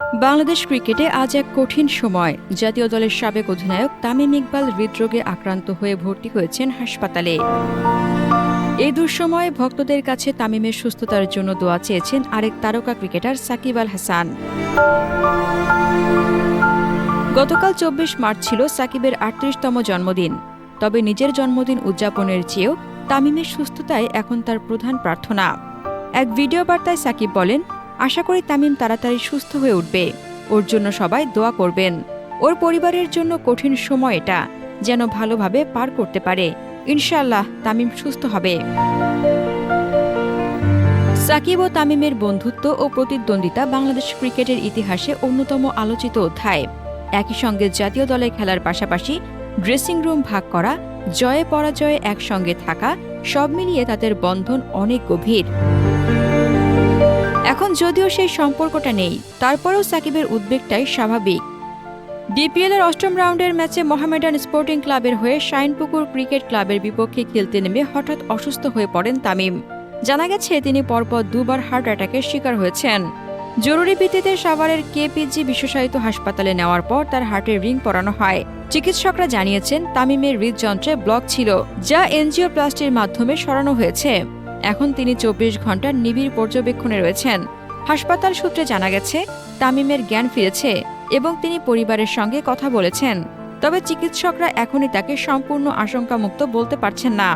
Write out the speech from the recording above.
বাংলাদেশ ক্রিকেটে আজ এক কঠিন সময়। জাতীয় দলের সাবেক অধিনায়ক তামিম ইকবাল হৃদরোগে আক্রান্ত হয়ে ভর্তি হয়েছেন হাসপাতালে। এই দুঃসময়ে ভক্তদের কাছে তামিমের সুস্থতার জন্য দোয়া চেয়েছেন আরেক তারকা ক্রিকেটার সাকিব আল হাসান। গতকাল ২৪ মার্চ ছিল সাকিবের ৩৮তম জন্মদিন। তবে নিজের জন্মদিন উদযাপনের চেয়েও তামিমের সুস্থতাই এখন তার প্রধান প্রার্থনা। এক ভিডিও বার্তায় সাকিব বলেন, আশা করি তামিম তাড়াতাড়ি সুস্থ হয়ে উঠবে। ওর জন্য সবাই দোয়া করবেন। ওর পরিবারের জন্য কঠিন সময় এটা যেন ভালোভাবে পার করতে পারে। ইনশাআল্লাহ তামিম সুস্থ হবে। সাকিব ও তামিমের বন্ধুত্ব ও প্রতিদ্বন্দ্বিতা বাংলাদেশ ক্রিকেটের ইতিহাসে অন্যতম আলোচিত অধ্যায়। একই সঙ্গে জাতীয় দলে খেলার পাশাপাশি ড্রেসিং রুম ভাগ করা, জয়ে পরাজয়ে একসঙ্গে থাকা, সব মিলিয়ে তাদের বন্ধন অনেক গভীর। এখন যদিও সেই সম্পর্কটা নেই, তারপরেও সাকিবের উদ্বেগটাই স্বাভাবিক। বিপিএলের ৮ম রাউন্ডের ম্যাচে মোহামেডান স্পোর্টিং ক্লাবের হয়ে শাইনপুকুর ক্রিকেট ক্লাবের বিপক্ষে খেলতে নেমে হঠাৎ অসুস্থ হয়ে পড়েন তামিম। জানা গেছে তিনি পরপর দুবার হার্ট অ্যাটাকের শিকার হয়েছেন। জরুরি ভিত্তিতে সাভারের কেপিজি বিশেষায়িত হাসপাতালে নেওয়ার পর তার হার্টের রিং পরানো হয়। চিকিৎসকরা জানিয়েছেন তামিমের হৃদযন্ত্রে ব্লক ছিল, যা এনজিওপ্লাস্টির মাধ্যমে সরানো হয়েছে। এখন তিনি ২৪ ঘন্টার নিবিড় পর্যবেক্ষণে রয়েছেন। হাসপাতাল সূত্রে জানা গেছে তামিমের জ্ঞান ফিরেছে এবং তিনি পরিবারের সঙ্গে কথা বলেছেন। তবে চিকিৎসকরা এখনই তাকে সম্পূর্ণ আশঙ্কামুক্ত বলতে পারছেন না।